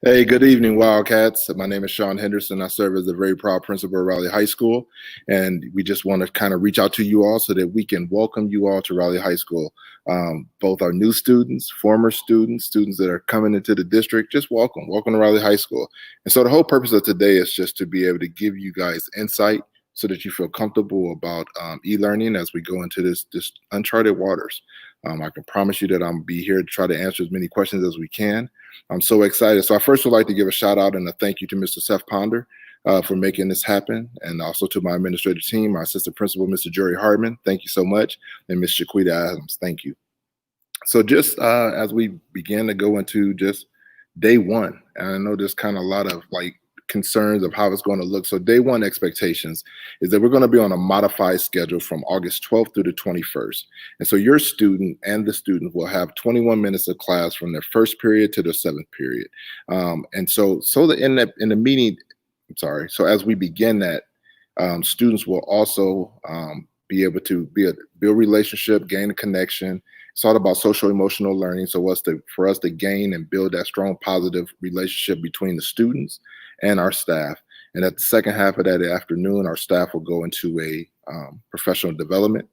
Hey, good evening, Wildcats. My name is Sean Henderson. I serve as the very proud principal of Raleigh High School. And we just want to kind of reach out to you all so that we can welcome you all to Raleigh High School. Both our new students, former students, students that are coming into the district, just welcome. Welcome to Raleigh High School. And so the whole purpose of today is just to be able to give you guys insight so that you feel comfortable about e-learning as we go into this uncharted waters. I can promise you that I'm be here to try to answer as many questions as we can. I'm so excited. So I first would like to give a shout out and a thank you to Mr. Seth Ponder for making this happen, and also to my administrative team, my assistant principal, Mr. Jerry Hardman. Thank you so much, and Ms. Shaquita Adams. Thank you. So just as we begin to go into just day one, and I know there's kind of a lot of like concerns of how it's going to look. So day one expectations is that we're going to be on a modified schedule from August 12th through the 21st. And so your student and the student will have 21 minutes of class from their first period to their seventh period. And so that in the meeting, I'm sorry. So as we begin that, students will also be able to build relationship, gain a connection. It's all about social emotional learning. So for us to gain and build that strong positive relationship between the students and our staff. And at the second half of that afternoon, our staff will go into a professional development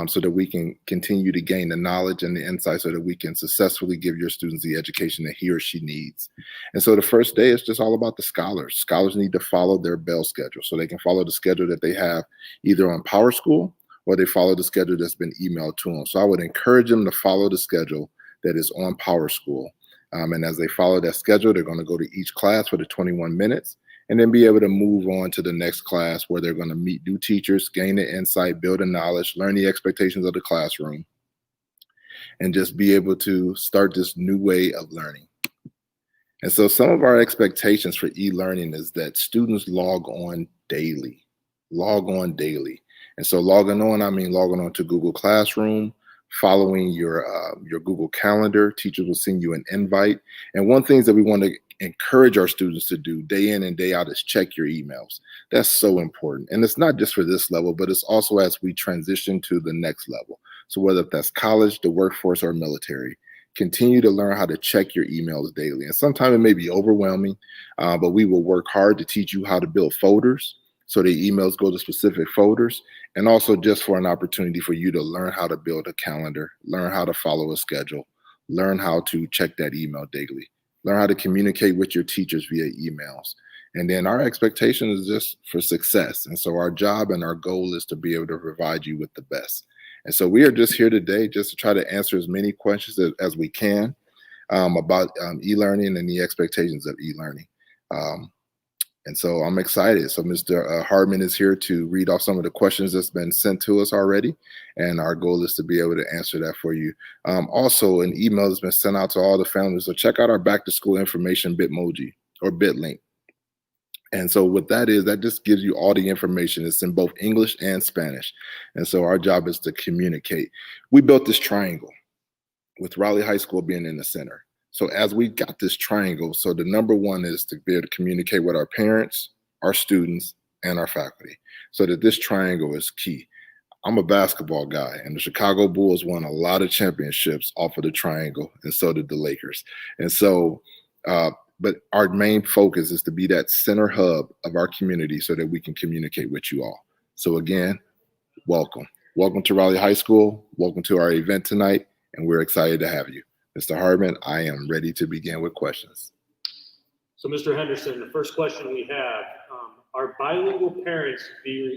so that we can continue to gain the knowledge and the insight so that we can successfully give your students the education that he or she needs. And so the first day is just all about the scholars. Scholars need to follow their bell schedule so they can follow the schedule that they have either on Power School or they follow the schedule that's been emailed to them. So I would encourage them to follow the schedule that is on Power School. And as they follow that schedule, they're going to go to each class for the 21 minutes and then be able to move on to the next class where they're going to meet new teachers, gain the insight, build the knowledge, learn the expectations of the classroom, and just be able to start this new way of learning. And so some of our expectations for e-learning is that students log on daily. And so logging on, I mean logging on to Google Classroom, following your Google Calendar. Teachers will send you an invite. And one thing that we want to encourage our students to do day in and day out is check your emails. That's so important. And it's not just for this level, but it's also as we transition to the next level. So whether that's college, the workforce, or military, continue to learn how to check your emails daily. And sometimes it may be overwhelming, but we will work hard to teach you how to build folders so the emails go to specific folders, and also just for an opportunity for you to learn how to build a calendar, learn how to follow a schedule, learn how to check that email daily, learn how to communicate with your teachers via emails. And then our expectation is just for success. And so our job and our goal is to be able to provide you with the best. And so we are just here today just to try to answer as many questions as we can about e-learning and the expectations of e-learning. And so I'm excited. So Mr. Hardman is here to read off some of the questions that's been sent to us already. And our goal is to be able to answer that for you. Also, an email has been sent out to all the families. So check out our back to school information Bitmoji or Bitlink. And so what that is, that just gives you all the information. It's in both English and Spanish. And so our job is to communicate. We built this triangle with Raleigh High School being in the center. So as we got this triangle, so the number one is to be able to communicate with our parents, our students, and our faculty. So that this triangle is key. I'm a basketball guy, and the Chicago Bulls won a lot of championships off of the triangle, and so did the Lakers. And so, but our main focus is to be that center hub of our community so that we can communicate with you all. So again, welcome. Welcome to Raleigh High School. Welcome to our event tonight, and we're excited to have you. Mr. Hardman, I am ready to begin with questions. So, Mr. Henderson, the first question we have, are bilingual parents,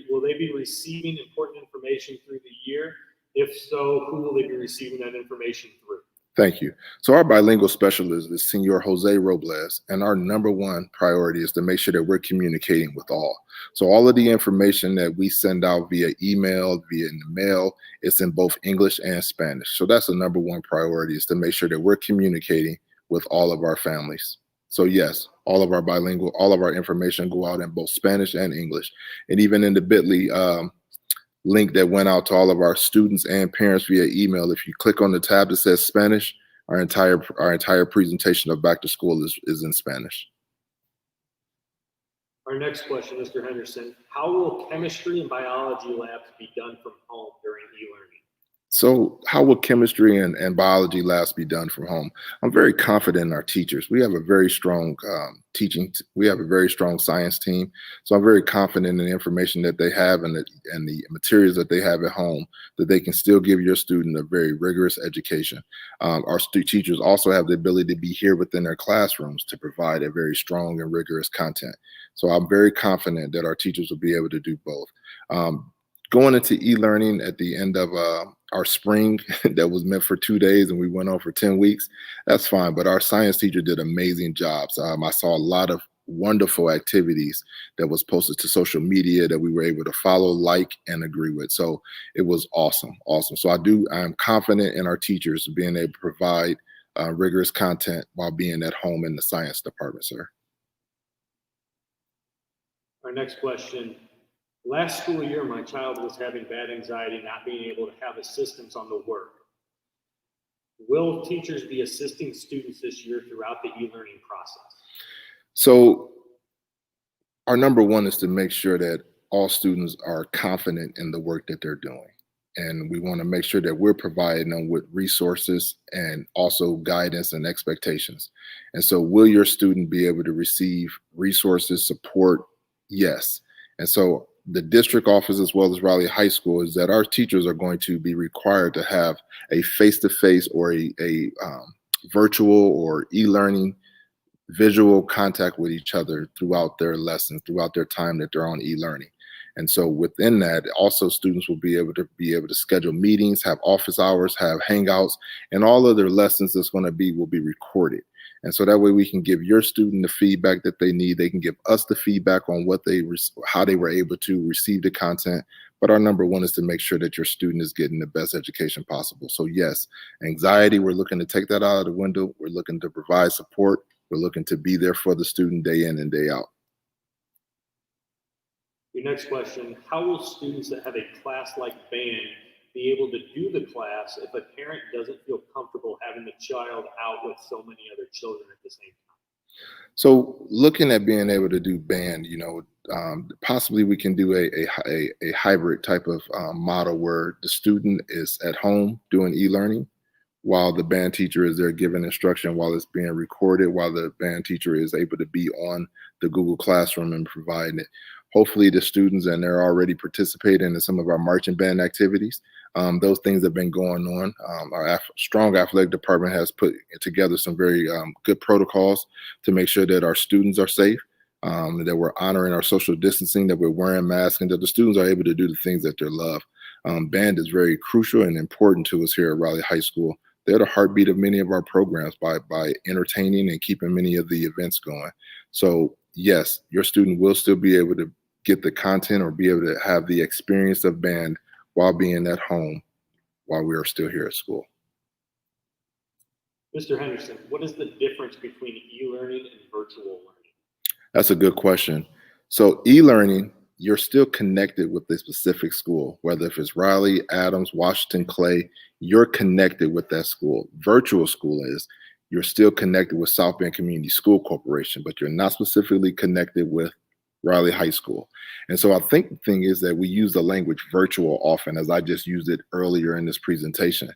will they be receiving important information through the year? If so, who will they be receiving that information through? Thank you. So our bilingual specialist is Senor Jose Robles, and our number one priority is to make sure that we're communicating with all. So all of the information that we send out via email, via in the mail, it's in both English and Spanish. So that's the number one priority, is to make sure that we're communicating with all of our families. So yes, all of our information go out in both Spanish and English. And even in the Bitly link that went out to all of our students and parents via email, if you click on the tab that says Spanish, our entire presentation of back to school is in Spanish. Our next question, Mr. Henderson, how will chemistry and biology labs be done from home during e-learning? So, how will chemistry and biology labs be done from home? I'm very confident in our teachers. We have a very strong we have a very strong science team. So, I'm very confident in the information that they have and the materials that they have at home that they can still give your student a very rigorous education. Our teachers also have the ability to be here within their classrooms to provide a very strong and rigorous content. So, I'm very confident that our teachers will be able to do both. Um, Going into e-learning at the end of our spring that was meant for 2 days and we went on for 10 weeks, that's fine. But our science teacher did amazing jobs. I saw a lot of wonderful activities that was posted to social media that we were able to follow, like, and agree with. So it was awesome, awesome. So I'm confident in our teachers being able to provide rigorous content while being at home in the science department, sir. Our next question. Last school year, my child was having bad anxiety, not being able to have assistance on the work. Will teachers be assisting students this year throughout the e-learning process? So our number one is to make sure that all students are confident in the work that they're doing. And we want to make sure that we're providing them with resources and also guidance and expectations. And so, will your student be able to receive resources, support? Yes. And so, the district office, as well as Raleigh High School, is that our teachers are going to be required to have a face-to-face or a virtual or e-learning visual contact with each other throughout their lessons, throughout their time that they're on e-learning. And so within that, also students will be able to schedule meetings, have office hours, have hangouts, and all of their lessons that's going to be will be recorded. And so that way we can give your student the feedback that they need. They can give us the feedback on how they were able to receive the content. But our number one is to make sure that your student is getting the best education possible. So yes, anxiety, we're looking to take that out of the window. We're looking to provide support. We're looking to be there for the student day in and day out. Your next question, how will students that have a class like band be able to do the class if a parent doesn't feel comfortable having the child out with so many other children at the same time? So looking at being able to do band, possibly we can do a hybrid type of model where the student is at home doing e-learning while the band teacher is there giving instruction while it's being recorded, while the band teacher is able to be on the Google Classroom and providing it. Hopefully the students, and they're already participating in some of our marching band activities. Those things have been going on. Our strong athletic department has put together some very good protocols to make sure that our students are safe, that we're honoring our social distancing, that we're wearing masks, and that the students are able to do the things that they love. Band is very crucial and important to us here at Raleigh High School. They're the heartbeat of many of our programs by entertaining and keeping many of the events going. So yes, your student will still be able to get the content or be able to have the experience of band while being at home while we are still here at school. Mr. Henderson, what is the difference between e-learning and virtual learning? That's a good question. So e-learning, you're still connected with a specific school, whether if it's Raleigh, Adams, Washington, Clay, you're connected with that school. Virtual school is you're still connected with South Bend Community School Corporation, but you're not specifically connected with Raleigh High School. And so I think the thing is that we use the language virtual often, as I just used it earlier in this presentation,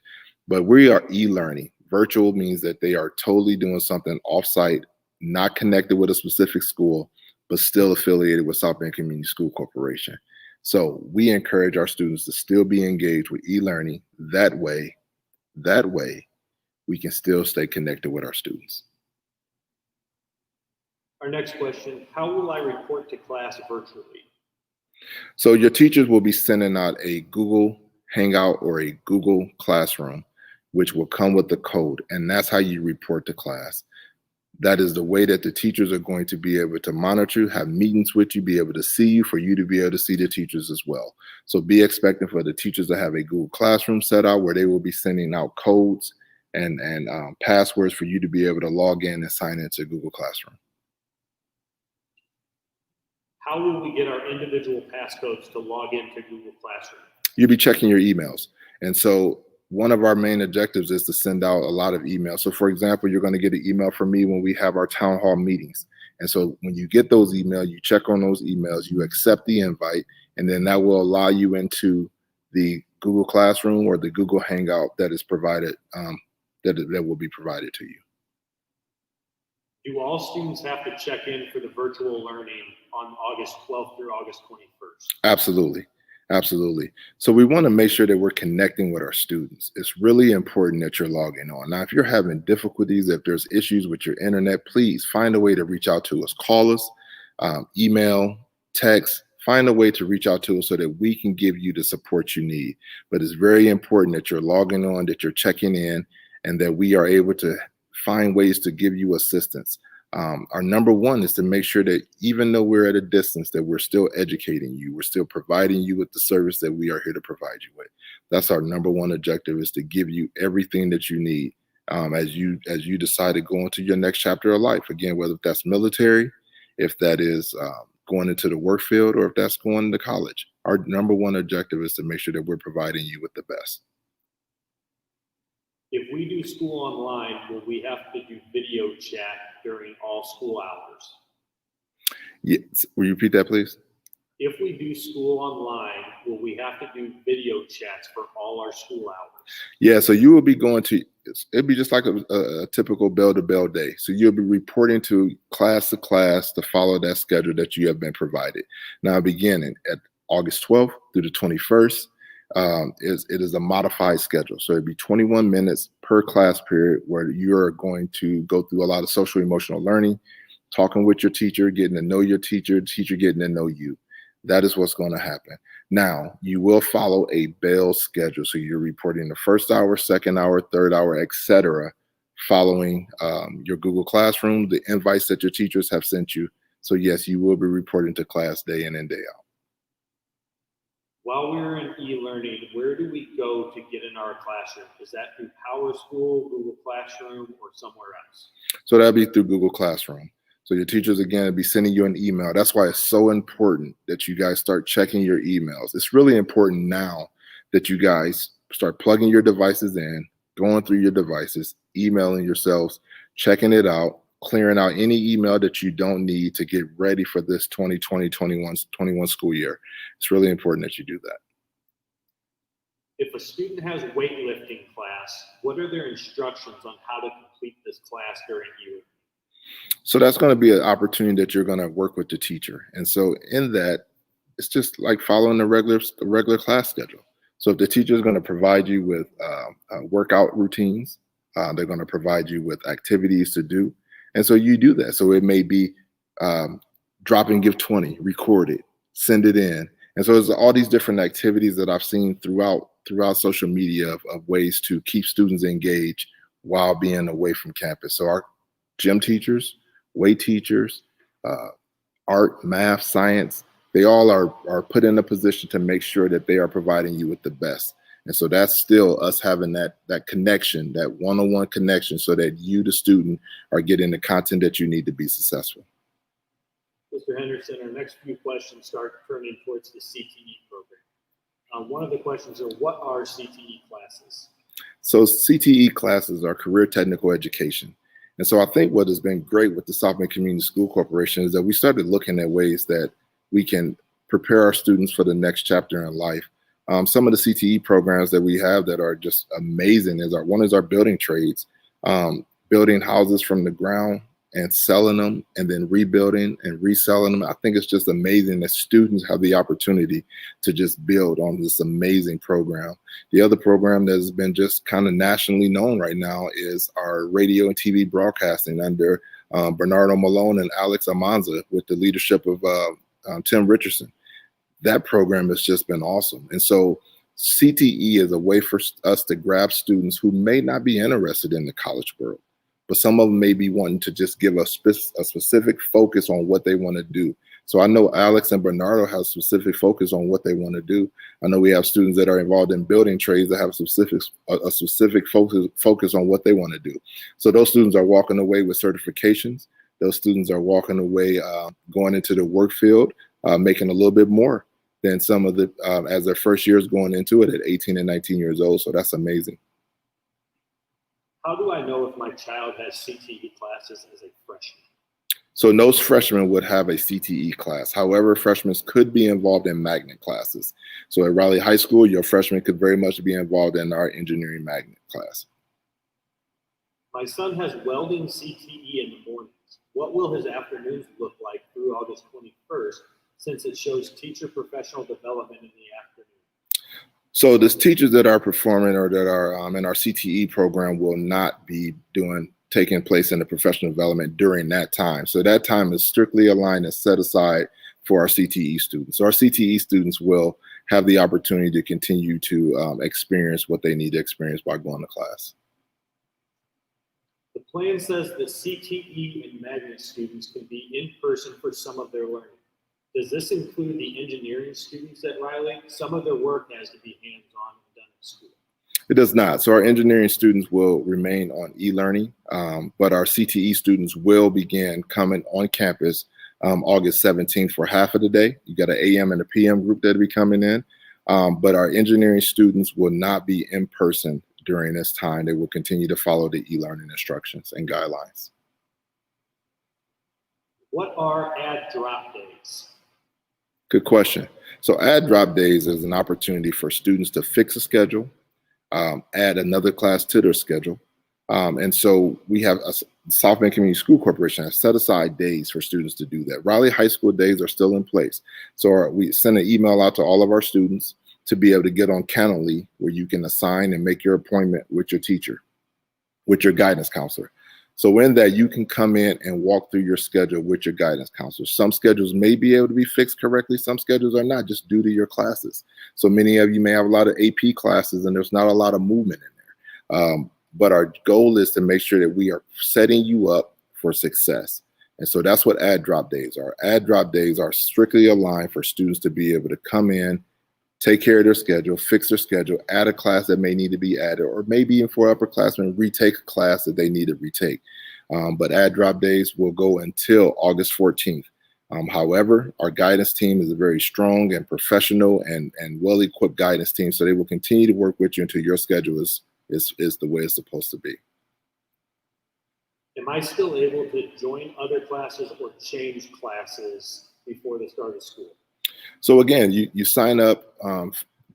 but we are e-learning. Virtual means that they are totally doing something offsite, not connected with a specific school, but still affiliated with South Bend Community School Corporation. So we encourage our students to still be engaged with e-learning. That way, we can still stay connected with our students. Our next question, how will I report to class virtually? So your teachers will be sending out a Google Hangout or a Google Classroom, which will come with the code, and that's how you report to class. That is the way that the teachers are going to be able to monitor you, have meetings with you, be able to see you, for you to be able to see the teachers as well. So be expecting for the teachers to have a Google Classroom set out where they will be sending out codes and passwords for you to be able to log in and sign into Google Classroom. How will we get our individual passcodes to log into Google Classroom? You'll be checking your emails. And so one of our main objectives is to send out a lot of emails. So for example, you're going to get an email from me when we have our town hall meetings. And so when you get those emails, you check on those emails, you accept the invite, and then that will allow you into the Google Classroom or the Google Hangout that is provided, that will be provided to you. Do all students have to check in for the virtual learning on August 12th through August 21st? Absolutely. Absolutely. So we want to make sure that we're connecting with our students. It's really important that you're logging on. Now, if you're having difficulties, if there's issues with your internet, please find a way to reach out to us. Call us, email, text, find a way to reach out to us so that we can give you the support you need. But it's very important that you're logging on, that you're checking in, and that we are able to find ways to give you assistance. Our number one is to make sure that even though we're at a distance, that we're still educating you. We're still providing you with the service that we are here to provide you with. That's our number one objective, is to give you everything that you need as you decide to go into your next chapter of life. Again, whether that's military, if that is going into the work field, or if that's going to college. Our number one objective is to make sure that we're providing you with the best. If we do school online, will we have to do video chat during all school hours? Yes. Will you repeat that, please? If we do school online, will we have to do video chats for all our school hours? Yeah, so you will be going to, it'd be just like a typical bell-to-bell day. So you'll be reporting to class to follow that schedule that you have been provided. Now, beginning at August 12th through the 21st, it is a modified schedule. So it'd be 21 minutes per class period, where you're going to go through a lot of social emotional learning, talking with your teacher, getting to know your teacher getting to know you. That is what's going to happen. Now, you will follow a bell schedule. So you're reporting the first hour, second hour, third hour, etc., following your Google Classroom, the invites that your teachers have sent you. So yes, you will be reporting to class day in and day out. While we're in e-learning, where do we go to get in our classroom? Is that through PowerSchool, Google Classroom, or somewhere else? So that'll be through Google Classroom. So your teachers, again, will be sending you an email. That's why it's so important that you guys start checking your emails. It's really important now that you guys start plugging your devices in, going through your devices, emailing yourselves, checking it out, clearing out any email that you don't need to get ready for this 2020-21 school year. It's really important that you do that. If a student has weightlifting class, what are their instructions on how to complete this class during e-learning? So that's going to be an opportunity that you're going to work with the teacher. And so in that, it's just like following the regular class schedule. So if the teacher is going to provide you with workout routines, they're going to provide you with activities to do. And so you do that. So it may be drop and give 20, record it, send it in. And so there's all these different activities that I've seen throughout social media of ways to keep students engaged while being away from campus. So our gym teachers, weight teachers, art, math, science, they all are put in a position to make sure that they are providing you with the best. And so that's still us having that connection, that one-on-one connection, so that you, the student, are getting the content that you need to be successful. Mr. Henderson, our next few questions start turning towards the CTE program. One of the questions are, what are CTE classes? So CTE classes are career technical education. And so I think what has been great with the South Bend Community School Corporation is that we started looking at ways that we can prepare our students for the next chapter in life. Some of the CTE programs that we have that are just amazing one is our building trades, building houses from the ground and selling them, and then rebuilding and reselling them. I think it's just amazing that students have the opportunity to just build on this amazing program. The other program that has been just kind of nationally known right now is our radio and TV broadcasting under Bernardo Malone and Alex Almanza, with the leadership of Tim Richardson. That program has just been awesome. And so CTE is a way for us to grab students who may not be interested in the college world, but some of them may be wanting to just give a specific focus on what they want to do. So I know Alex and Bernardo have specific focus on what they want to do. I know we have students that are involved in building trades that have a specific focus on what they want to do. So those students are walking away with certifications. Those students are walking away, going into the work field, making a little bit more than some of the, as their first years going into it at 18 and 19 years old. So that's amazing. How do I know if my child has CTE classes as a freshman? So most freshmen would have a CTE class. However, freshmen could be involved in magnet classes. So at Raleigh High School, your freshman could very much be involved in our engineering magnet class. My son has welding CTE in the mornings. What will his afternoons look like through August 21st, since it shows teacher professional development in the afternoon? So the teachers that are performing or that are in our CTE program will not be taking place in the professional development during that time. So that time is strictly aligned and set aside for our CTE students. So our CTE students will have the opportunity to continue to experience what they need to experience by going to class. The plan says that CTE and magnet students can be in person for some of their learning. Does this include the engineering students at Riley? Some of their work has to be hands-on and done at school. It does not. So our engineering students will remain on e-learning, but our CTE students will begin coming on campus August 17th for half of the day. You got an AM and a PM group that'll be coming in, but our engineering students will not be in person during this time. They will continue to follow the e-learning instructions and guidelines. What are add drop days? Good question. So add drop days is an opportunity for students to fix a schedule, add another class to their schedule. And so we have South Bend Community School Corporation has set aside days for students to do that. Raleigh High School days are still in place. So we send an email out to all of our students to be able to get on Calendly, where you can assign and make your appointment with your teacher, with your guidance counselor. So in that, you can come in and walk through your schedule with your guidance counselor. Some schedules may be able to be fixed correctly. Some schedules are not, just due to your classes. So many of you may have a lot of AP classes and there's not a lot of movement in there. But our goal is to make sure that we are setting you up for success. And so that's what add drop days are. Add drop days are strictly aligned for students to be able to come in, take care of their schedule, fix their schedule, add a class that may need to be added, or maybe even for upperclassmen, retake a class that they need to retake. But add drop days will go until August 14th. However, our guidance team is a very strong and professional and well-equipped guidance team, so they will continue to work with you until your schedule is the way it's supposed to be. Am I still able to join other classes or change classes before the start of school? So again, you sign up,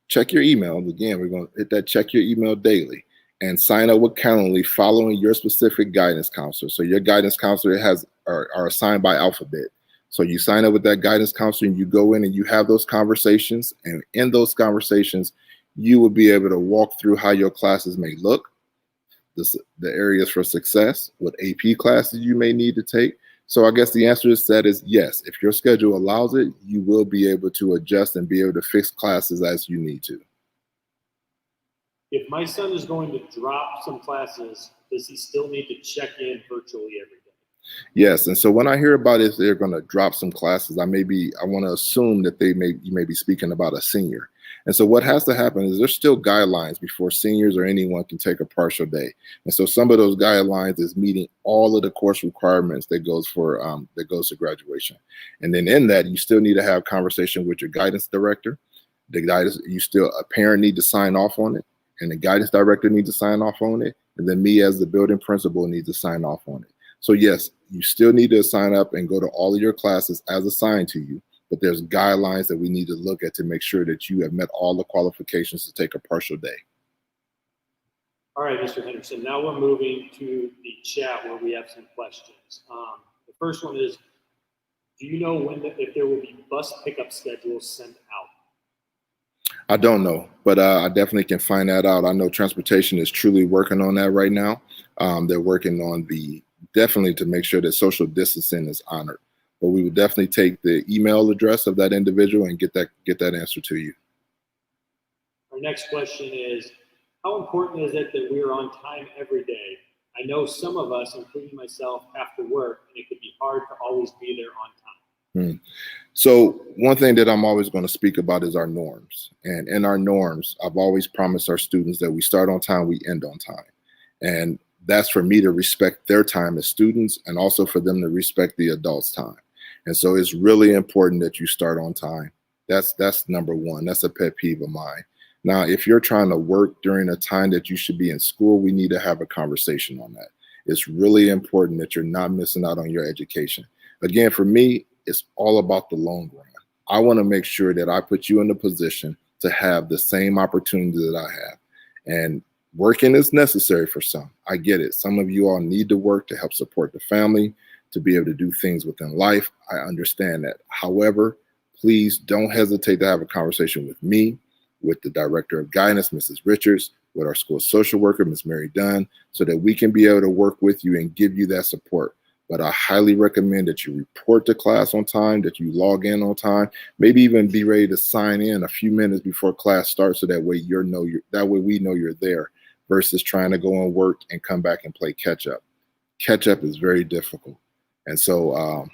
check your email. Again, we're going to hit that check your email daily and sign up with Calendly following your specific guidance counselor. So your guidance counselor are assigned by alphabet. So you sign up with that guidance counselor and you go in and you have those conversations. And in those conversations, you will be able to walk through how your classes may look, the areas for success, what AP classes you may need to take. So I guess the answer is yes. If your schedule allows it, you will be able to adjust and be able to fix classes as you need to. If my son is going to drop some classes, does he still need to check in virtually every day? Yes, and so when I hear about it, they're going to drop some classes, I want to assume that you may be speaking about a senior. And so what has to happen is there's still guidelines before seniors or anyone can take a partial day. And so some of those guidelines is meeting all of the course requirements that goes to graduation. And then in that, you still need to have conversation with your guidance director. A parent need to sign off on it, and the guidance director needs to sign off on it. And then me as the building principal need to sign off on it. So yes, you still need to sign up and go to all of your classes as assigned to you. But there's guidelines that we need to look at to make sure that you have met all the qualifications to take a partial day. All right, Mr. Henderson, now we're moving to the chat where we have some questions. The first one is, do you know if there will be bus pickup schedules sent out? I don't know, but I definitely can find that out. I know transportation is truly working on that right now. They're working on definitely to make sure that social distancing is honored. But we would definitely take the email address of that individual and get that answer to you. Our next question is, how important is it that we are on time every day? I know some of us, including myself, have to work, and it could be hard to always be there on time. So one thing that I'm always going to speak about is our norms. And in our norms, I've always promised our students that we start on time, we end on time. And that's for me to respect their time as students and also for them to respect the adults' time. And so it's really important that you start on time. That's number one. That's a pet peeve of mine. Now, if you're trying to work during a time that you should be in school, we need to have a conversation on that. It's really important that you're not missing out on your education. Again, for me, it's all about the long run. I want to make sure that I put you in a position to have the same opportunity that I have. And working is necessary for some. I get it. Some of you all need to work to help support the family, to be able to do things within life. I understand that. However, please don't hesitate to have a conversation with me, with the director of guidance, Mrs. Richards, with our school social worker, Ms. Mary Dunn, so that we can be able to work with you and give you that support. But I highly recommend that you report to class on time, that you log in on time, maybe even be ready to sign in a few minutes before class starts, so that way that way we know you're there, versus trying to go and work and come back and play catch up. Catch up is very difficult. And so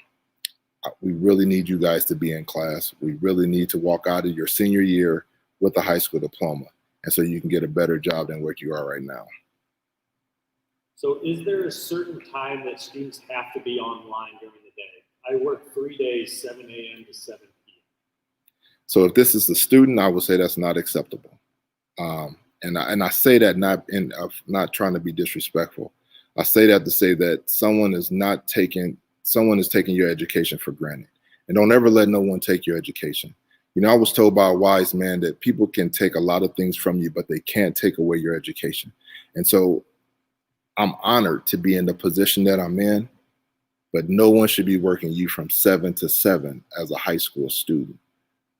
we really need you guys to be in class. We really need to walk out of your senior year with a high school diploma, and so you can get a better job than what you are right now. So is there a certain time that students have to be online during the day? I work 3 days, 7 a.m. to 7 p.m. So if this is a student, I would say that's not acceptable. And I say that not trying to be disrespectful. I say that to say that someone is taking your education for granted. And don't ever let no one take your education. You know, I was told by a wise man that people can take a lot of things from you, but they can't take away your education. And so I'm honored to be in the position that I'm in, but no one should be working you from 7 to 7 as a high school student.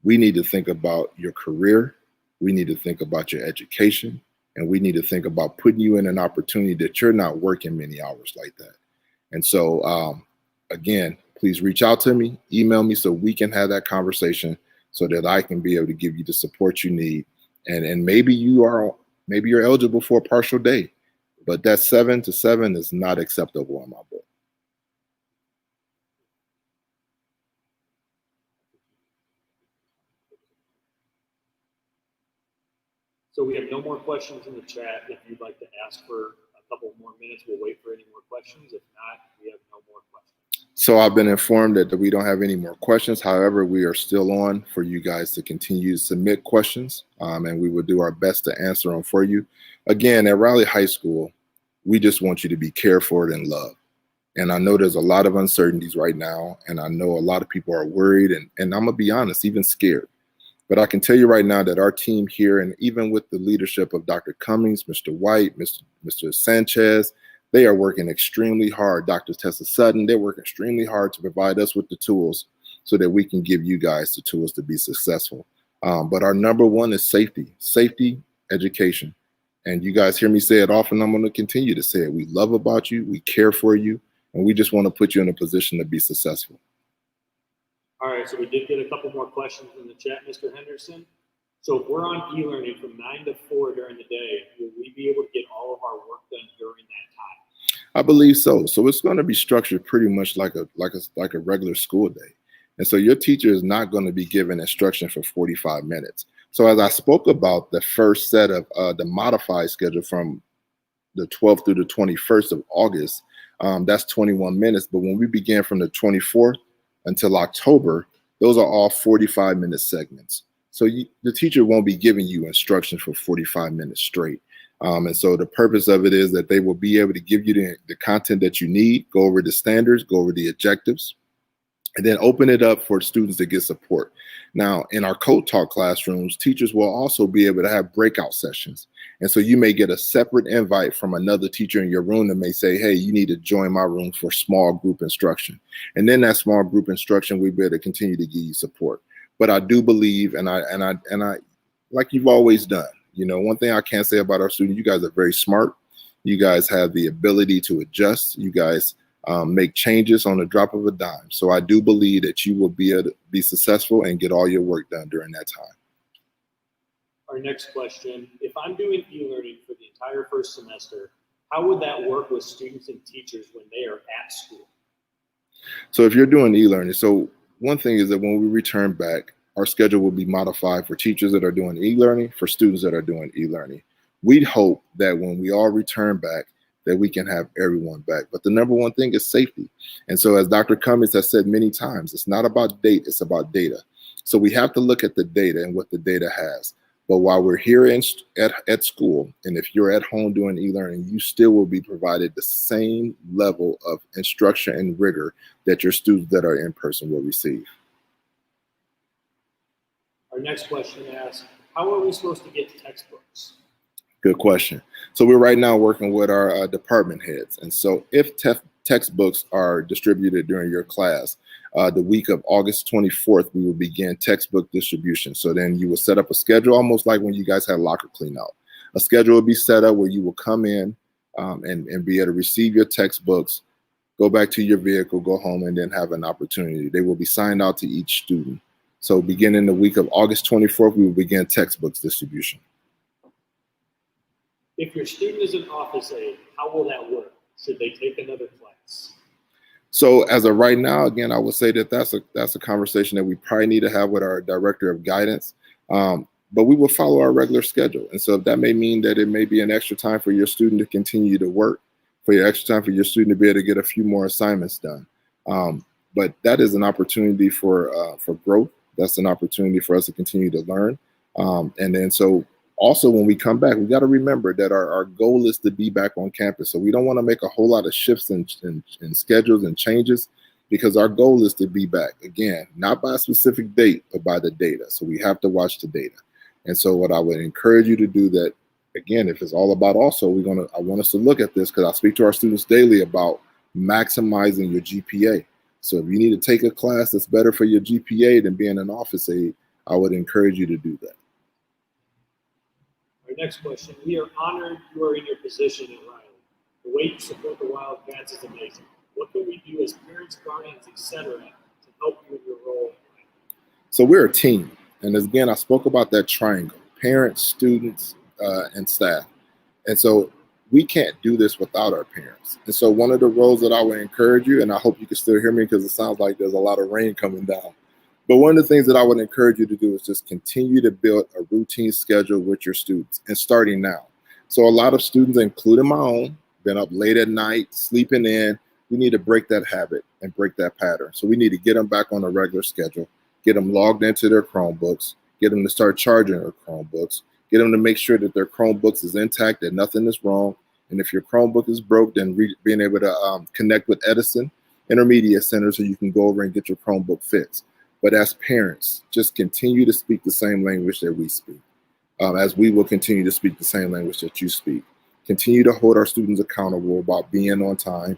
We need to think about your career. We need to think about your education, and we need to think about putting you in an opportunity that you're not working many hours like that. And so, again, please reach out to me, email me, so we can have that conversation, so that I can be able to give you the support you need. And maybe you're eligible for a partial day, but that 7 to 7 is not acceptable in my book. So we have no more questions in the chat. If you'd like to ask for a couple more minutes, we'll wait for any more questions. If not, we have no more questions. So I've been informed that we don't have any more questions. However, we are still on for you guys to continue to submit questions, and we will do our best to answer them for you. Again, at Raleigh High School, we just want you to be cared for and loved. And I know there's a lot of uncertainties right now, and I know a lot of people are worried, and I'm gonna be honest, even scared. But I can tell you right now that our team here, and even with the leadership of Dr. Cummings, Mr. White, Mr. Sanchez, they are working extremely hard. Dr. Tessa Sutton, they're working extremely hard to provide us with the tools so that we can give you guys the tools to be successful. But our number one is safety, education. And you guys hear me say it often. I'm going to continue to say it. We love about you. We care for you. And we just want to put you in a position to be successful. All right, so we did get a couple more questions in the chat, Mr. Henderson. So if we're on e-learning from 9 to 4 during the day, will we be able to get all of our work done during that time? I believe so. So it's going to be structured pretty much like a regular school day. And so your teacher is not going to be given instruction for 45 minutes. So as I spoke about the first set of the modified schedule from the 12th through the 21st of August, that's 21 minutes. But when we begin from the 24th until October, those are all 45-minute segments. So the teacher won't be giving you instruction for 45 minutes straight. And so the purpose of it is that they will be able to give you the content that you need, go over the standards, go over the objectives, and then open it up for students to get support. Now, in our Code Talk classrooms, teachers will also be able to have breakout sessions. And so you may get a separate invite from another teacher in your room that may say, hey, you need to join my room for small group instruction. And then that small group instruction, we'll be able to continue to give you support. But I do believe, and I, like you've always done, you know, one thing I can say about our students, you guys are very smart. You guys have the ability to adjust. You guys make changes on the drop of a dime. So I do believe that you will be able to be successful and get all your work done during that time. Our next question, if I'm doing e-learning for the entire first semester, how would that work with students and teachers when they are at school? So if you're doing e-learning, so one thing is that when we return back, our schedule will be modified for teachers that are doing e-learning, for students that are doing e-learning. We'd hope that when we all return back, that we can have everyone back. But the number one thing is safety. And so as Dr. Cummings has said many times, it's not about date, it's about data. So we have to look at the data and what the data has. But while we're here at school, and if you're at home doing e-learning, you still will be provided the same level of instruction and rigor that your students that are in person will receive. Our next question asks, how are we supposed to get textbooks? Good question. So we're right now working with our department heads. And so if textbooks are distributed during your class, the week of August 24th, we will begin textbook distribution. So then you will set up a schedule, almost like when you guys had locker clean out. A schedule will be set up where you will come in and be able to receive your textbooks, go back to your vehicle, go home, and then have an opportunity. They will be signed out to each student. So beginning the week of August 24th, we will begin textbooks distribution. If your student is an office aide, how will that work? Should they take another class? So as of right now, again, I would say that that's a conversation that we probably need to have with our director of guidance. But we will follow our regular schedule. And so that may mean that it may be an extra time for your student to continue to work, for your extra time for your student to be able to get a few more assignments done. But that is an opportunity for growth. That's an opportunity for us to continue to learn. And then so also, when we come back, we got to remember that our goal is to be back on campus. So we don't want to make a whole lot of shifts in schedules and changes, because our goal is to be back. Again, not by a specific date, but by the data. So we have to watch the data. And so what I would encourage you to do that, again, if it's all about also, I want us to look at this, because I speak to our students daily about maximizing your GPA. So if you need to take a class that's better for your GPA than being an office aide, I would encourage you to do that. Our next question, we are honored you are in your position at Riley. The way you support the Wildcats is amazing. What can we do as parents, guardians, etc., to help you in your role? So we're a team. And again, I spoke about that triangle: parents, students, and staff. And so we can't do this without our parents. And so one of the roles that I would encourage you, and I hope you can still hear me because it sounds like there's a lot of rain coming down. But one of the things that I would encourage you to do is just continue to build a routine schedule with your students, and starting now. So a lot of students, including my own, been up late at night, sleeping in. We need to break that habit and break that pattern. So we need to get them back on a regular schedule, get them logged into their Chromebooks, get them to start charging their Chromebooks, get them to make sure that their Chromebooks is intact, that nothing is wrong. And if your Chromebook is broke, then being able to connect with Edison Intermediate Center so you can go over and get your Chromebook fixed. But as parents, just continue to speak the same language that we speak, as we will continue to speak the same language that you speak. Continue to hold our students accountable about being on time,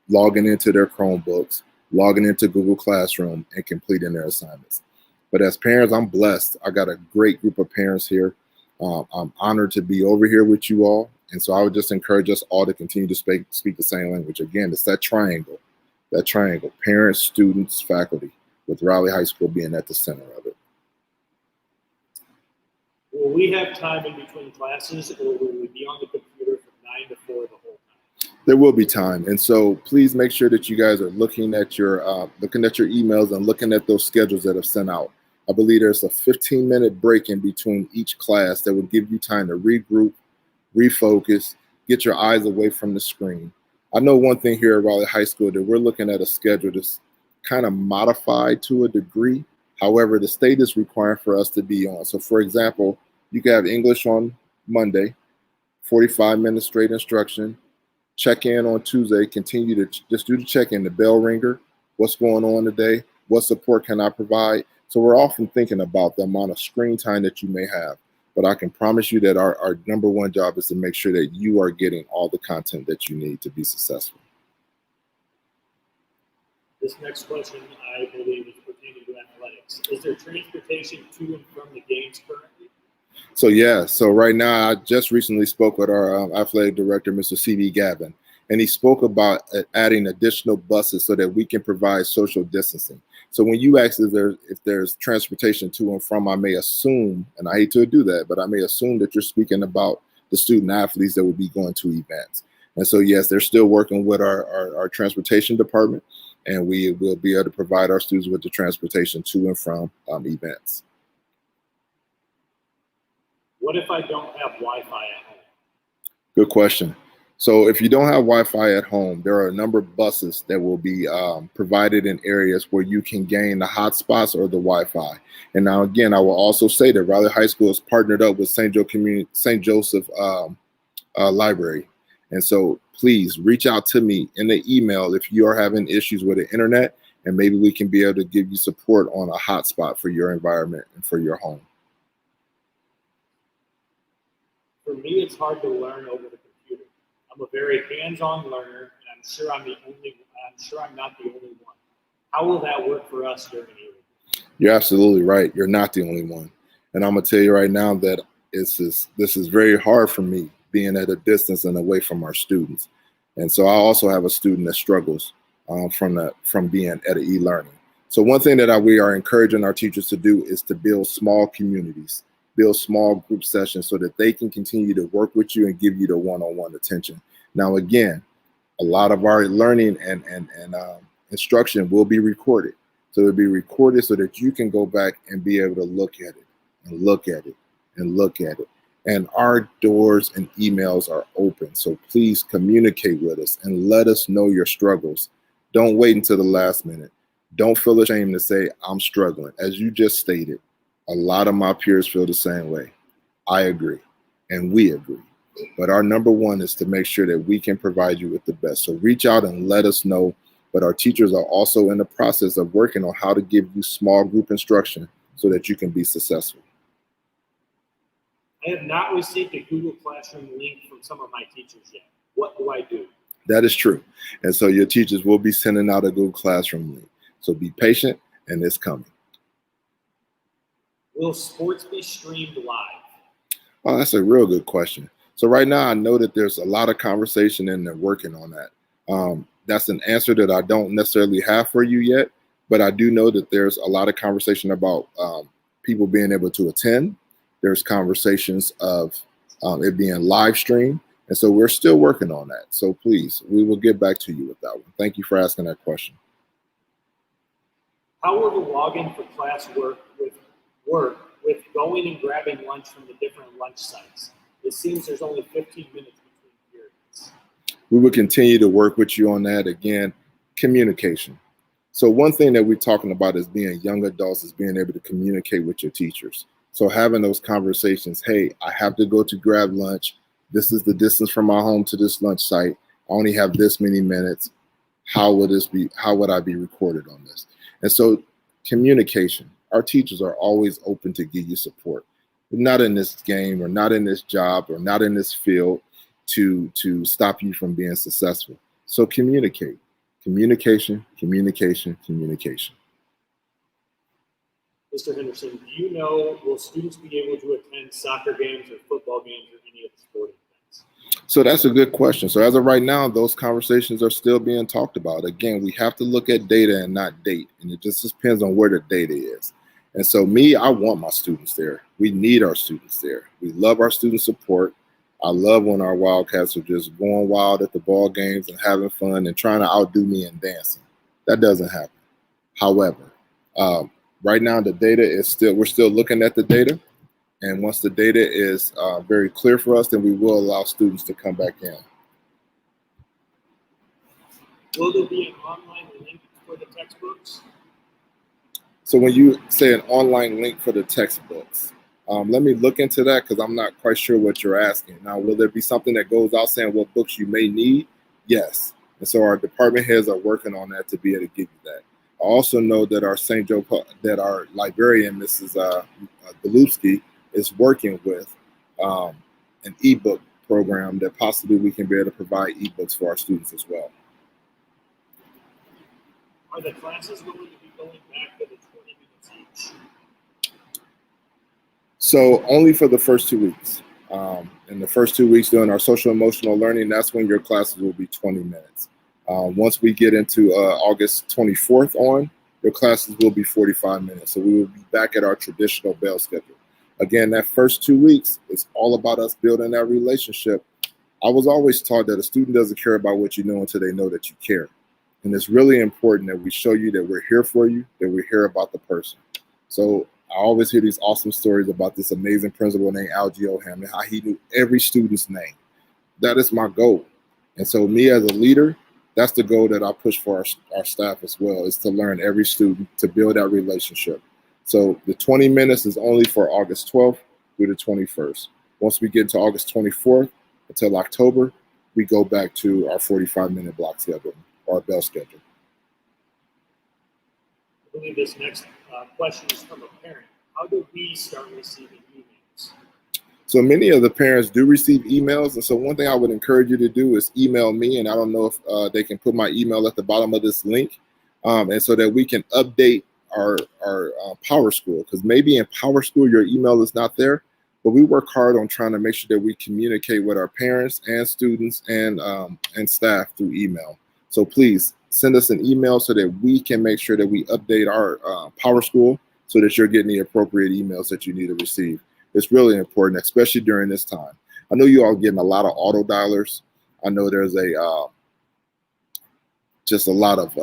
logging into their Chromebooks, logging into Google Classroom, and completing their assignments. But as parents, I'm blessed. I got a great group of parents here. I'm honored to be over here with you all. And so I would just encourage us all to continue to speak the same language. Again, it's that triangle, parents, students, faculty, with Raleigh High School being at the center of it. Will we have time in between classes, or will we be on the computer from 9 to 4 the whole time? There will be time. And so please make sure that you guys are looking at your emails and looking at those schedules that have sent out. I believe there's a 15-minute break in between each class that will give you time to regroup, refocus, get your eyes away from the screen. I know one thing here at Raleigh High School, that we're looking at a schedule that's kind of modified to a degree. However, the state is requiring for us to be on. So for example, you can have English on Monday, 45 minutes straight instruction, check in on Tuesday, continue to just do the check-in, the bell ringer, what's going on today, what support can I provide? So we're often thinking about the amount of screen time that you may have, but I can promise you that our number one job is to make sure that you are getting all the content that you need to be successful. This next question, I believe, is pertaining to athletics. Is there transportation to and from the games currently? So yeah, so right now I just recently spoke with our athletic director, Mr. C.D. Gavin, and he spoke about adding additional buses so that we can provide social distancing. So when you ask if there's transportation to and from, I may assume, and I hate to do that, but I may assume that you're speaking about the student athletes that would be going to events. And so yes, they're still working with our transportation department, and we will be able to provide our students with the transportation to and from events. What if I don't have Wi-Fi at home? Good question. So if you don't have Wi-Fi at home, there are a number of buses that will be provided in areas where you can gain the hotspots or the Wi-Fi. And now, again, I will also say that Raleigh High School has partnered up with St. Joseph Library. And so please reach out to me in the email if you are having issues with the internet, and maybe we can be able to give you support on a hotspot for your environment and for your home. For me, it's hard to learn over the computer. I'm a very hands-on learner, and I'm sure I'm not the only one. How will that work for us during E-learning? You're absolutely right. You're not the only one. And I'm gonna tell you right now that this is very hard for me being at a distance and away from our students. And so I also have a student that struggles from being at e-learning. So one thing that we are encouraging our teachers to do is to build small communities, build small group sessions so that they can continue to work with you and give you the one-on-one attention. Now, again, a lot of our learning and instruction will be recorded. So it'll be recorded so that you can go back and be able to look at it and look at it and look at it. And our doors and emails are open. So please communicate with us and let us know your struggles. Don't wait until the last minute. Don't feel ashamed to say, I'm struggling. As you just stated, a lot of my peers feel the same way. I agree, and we agree. But our number one is to make sure that we can provide you with the best. So reach out and let us know. But our teachers are also in the process of working on how to give you small group instruction so that you can be successful. I have not received a Google Classroom link from some of my teachers yet. What do I do? That is true. And so your teachers will be sending out a Google Classroom link. So be patient, and it's coming. Will sports be streamed live? Oh, that's a real good question. So right now, I know that there's a lot of conversation and they're working on that. That's an answer that I don't necessarily have for you yet, but I do know that there's a lot of conversation about people being able to attend. There's conversations of it being live streamed. And so we're still working on that. So please, we will get back to you with that one. Thank you for asking that question. How will the login for class work with going and grabbing lunch from the different lunch sites? It seems there's only 15 minutes between periods. We will continue to work with you on that. Again, communication. So one thing that we're talking about is being young adults is being able to communicate with your teachers. So having those conversations, hey, I have to go to grab lunch. This is the distance from my home to this lunch site. I only have this many minutes. How would I be recorded on this? And so communication, our teachers are always open to give you support. We're not in this game or not in this job or not in this field to stop you from being successful. So communicate, communication, communication, communication. Mr. Henderson, do you know, will students be able to attend soccer games or football games or any of the sporting events? So that's a good question. So as of right now, those conversations are still being talked about. Again, we have to look at data and not date. And it just depends on where the data is. And so I want my students there. We need our students there. We love our student support. I love when our Wildcats are just going wild at the ball games and having fun and trying to outdo me in dancing. That doesn't happen. However, right now the data is we're still looking at the data. And once the data is very clear for us, then we will allow students to come back in. Will there be an online link for the textbooks? So when you say an online link for the textbooks, let me look into that because I'm not quite sure what you're asking. Now, will there be something that goes out saying what books you may need? Yes. And so our department heads are working on that to be able to give you that. I also know that our librarian, Mrs. Golubsky, is working with an ebook program that possibly we can be able to provide ebooks for our students as well. Are the classes going to be going back to the 20 minutes each? So only for the first 2 weeks. In the first 2 weeks during our social emotional learning, that's when your classes will be 20 minutes. Once we get into August 24th on, your classes will be 45 minutes. So we will be back at our traditional bell schedule. Again, that first 2 weeks is all about us building that relationship. I was always taught that a student doesn't care about what you know until they know that you care. And it's really important that we show you that we're here for you, that we're here about the person. So I always hear these awesome stories about this amazing principal named Algie O'Ham and how he knew every student's name. That is my goal. And so me as a leader, that's the goal that I push for our staff as well, is to learn every student, to build that relationship. So the 20 minutes is only for August 12th through the 21st. Once we get to August 24th until October, we go back to our 45-minute block schedule, or bell schedule. I believe this next question is from a parent. How do we start receiving emails? So many of the parents do receive emails. And so one thing I would encourage you to do is email me. And I don't know if they can put my email at the bottom of this link. And so that we can update our Power School. Because maybe in Power School, your email is not there. But we work hard on trying to make sure that we communicate with our parents and students and staff through email. So please send us an email so that we can make sure that we update our Power School so that you're getting the appropriate emails that you need to receive. It's really important, especially during this time. I know you all getting a lot of auto dialers. I know there's just a lot of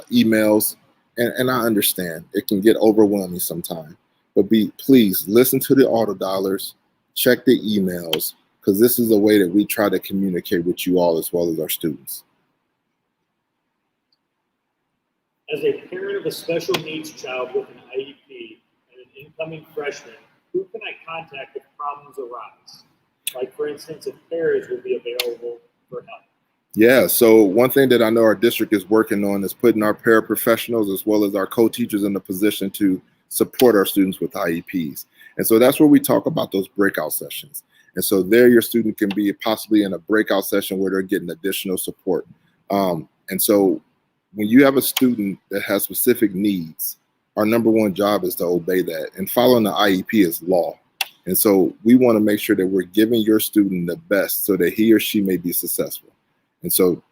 emails, and I understand it can get overwhelming sometimes. But please listen to the auto dialers, check the emails, because this is a way that we try to communicate with you all as well as our students. As a parent of a special needs child with an IEP and an incoming freshman, who can I contact if problems arise? Like, for instance, if pairs will be available for help. Yeah, so one thing that I know our district is working on is putting our paraprofessionals as well as our co-teachers in the position to support our students with IEPs. And so that's where we talk about those breakout sessions. And so there your student can be possibly in a breakout session where they're getting additional support. And so when you have a student that has specific needs, our number one job is to obey that. And following the IEP is law. And so we want to make sure that we're giving your student the best so that he or she may be successful. And so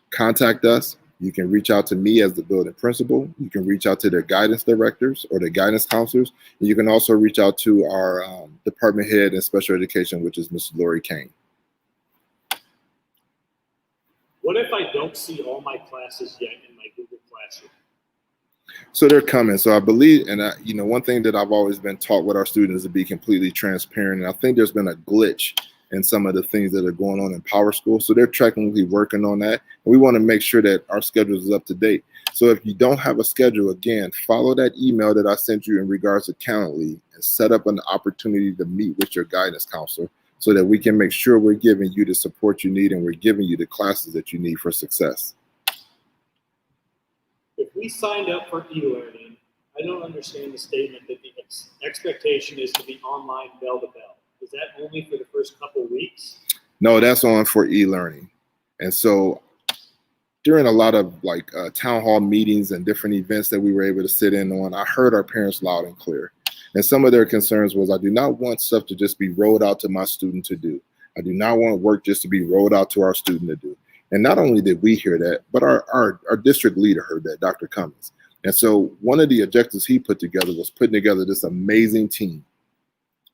contact us. You can reach out to me as the building principal. You can reach out to their guidance directors or the guidance counselors. And you can also reach out to our department head in special education, which is Mrs. Lori Kane. What if I don't see all my classes yet in my Google Classroom? So they're coming. So I believe, and one thing that I've always been taught with our students is to be completely transparent. And I think there's been a glitch in some of the things that are going on in Power School. So they're technically working on that. And we want to make sure that our schedule is up to date. So if you don't have a schedule, again, follow that email that I sent you in regards to Calendly and set up an opportunity to meet with your guidance counselor so that we can make sure we're giving you the support you need and we're giving you the classes that you need for success. If we signed up for e-learning, I don't understand the statement that the expectation is to be online bell to bell. Is that only for the first couple of weeks? No, that's on for e-learning. And so during a lot of town hall meetings and different events that we were able to sit in on, I heard our parents loud and clear. And some of their concerns was, I do not want stuff to just be rolled out to my student to do. I do not want work just to be rolled out to our student to do. And not only did we hear that, but our district leader heard that, Dr. Cummings. And so one of the objectives he put together was putting together this amazing team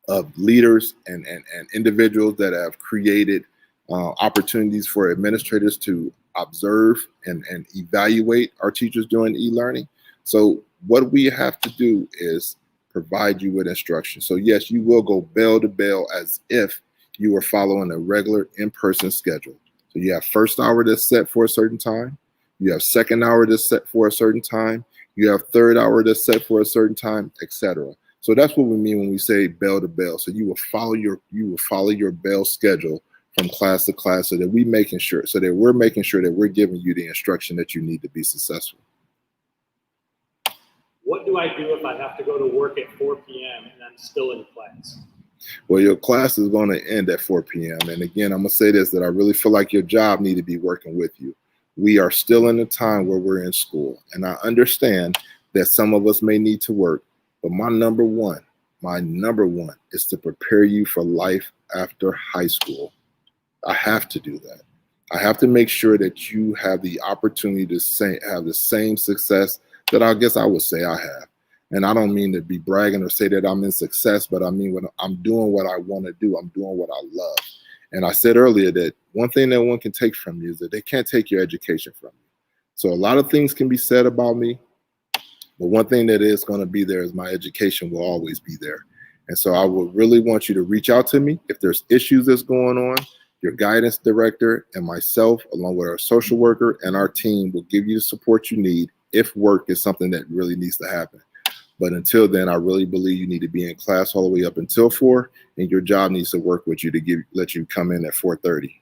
of leaders and individuals that have created opportunities for administrators to observe and evaluate our teachers doing e-learning. So what we have to do is provide you with instruction. So yes, you will go bell to bell as if you were following a regular in-person schedule. So you have first hour that's set for a certain time. You have second hour that's set for a certain time. You have third hour that's set for a certain time, etc. So that's what we mean when we say bell to bell. So you will follow your bell schedule from class to class so that we're making sure that we're giving you the instruction that you need to be successful. What do I do if I have to go to work at 4 p.m. and I'm still in class? Well, your class is going to end at 4 p.m. And again, I'm going to say this, that I really feel like your job need to be working with you. We are still in a time where we're in school. And I understand that some of us may need to work. But my number one is to prepare you for life after high school. I have to do that. I have to make sure that you have the opportunity to have the same success that I guess I would say I have. And I don't mean to be bragging or say that I'm in success, but I mean when I'm doing what I want to do, I'm doing what I love. And I said earlier that one thing that one can take from you is that they can't take your education from you. So a lot of things can be said about me, but one thing that is going to be there is my education will always be there. And so I would really want you to reach out to me. If there's issues that's going on, Your guidance director and myself, along with our social worker and our team, will give you the support you need if work is something that really needs to happen. But until then, I really believe you need to be in class all the way up until 4, and your job needs to work with you to let you come in at 4:30.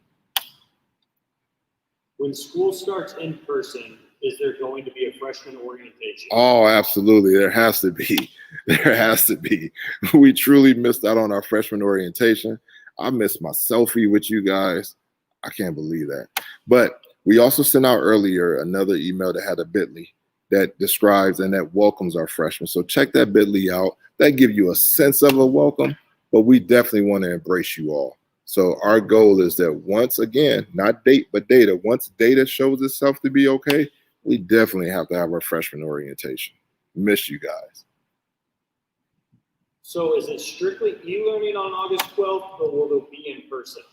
When school starts in person, is there going to be a freshman orientation? Oh, absolutely. There has to be. There has to be. We truly missed out on our freshman orientation. I missed my selfie with you guys. I can't believe that. But we also sent out earlier another email that had a bit.ly that describes and that welcomes our freshmen. So check that bit.ly out. That gives you a sense of a welcome, but we definitely want to embrace you all. So our goal is that once again, not date, but data, once data shows itself to be okay, we definitely have to have our freshman orientation. Miss you guys. So is it strictly e-learning on August 12th, or will it be in person?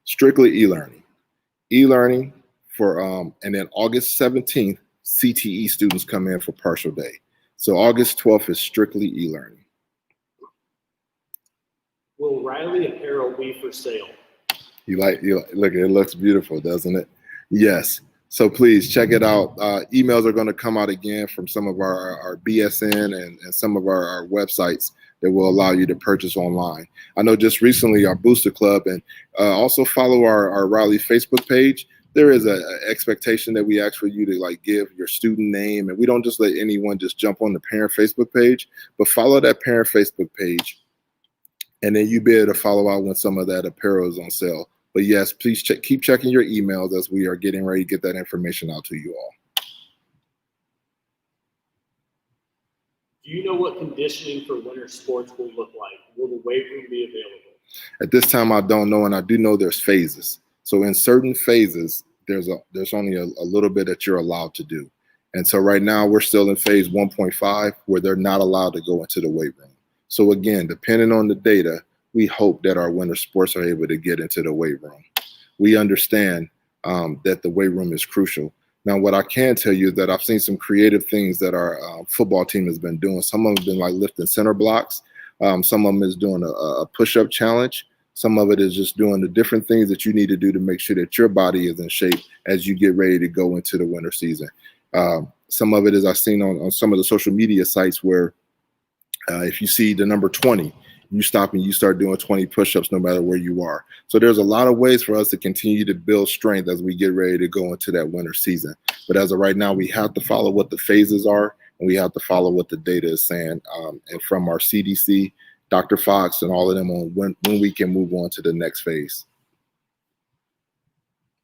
Strictly e-learning. E-learning for, and then August 17th, CTE students come in for partial day. So August 12th is strictly e-learning. Will Riley apparel be for sale? You look, it looks beautiful, doesn't it? Yes. So please check it out. Emails are going to come out again from some of our BSN and some of our websites that will allow you to purchase online. I know just recently our Booster Club, and also follow our Riley Facebook page. There is an expectation that we ask for you to give your student name, and we don't just let anyone just jump on the parent Facebook page, but follow that parent Facebook page. And then you'll be able to follow out when some of that apparel is on sale. But yes, please keep checking your emails as we are getting ready to get that information out to you all. Do you know what conditioning for winter sports will look like? Will the weight room be available? At this time, I don't know, and I do know there's phases. So in certain phases, there's only a little bit that you're allowed to do. And so right now we're still in phase 1.5 where they're not allowed to go into the weight room. So again, depending on the data, we hope that our winter sports are able to get into the weight room. We understand that the weight room is crucial. Now, what I can tell you is that I've seen some creative things that our football team has been doing. Some of them have been lifting center blocks. Some of them is doing a push-up challenge. Some of it is just doing the different things that you need to do to make sure that your body is in shape as you get ready to go into the winter season. Some of it is I've seen on some of the social media sites where if you see the number 20, you stop and you start doing 20 push-ups no matter where you are. So there's a lot of ways for us to continue to build strength as we get ready to go into that winter season. But as of right now, we have to follow what the phases are, and we have to follow what the data is saying. And from our CDC, Dr. Fox, and all of them on when we can move on to the next phase.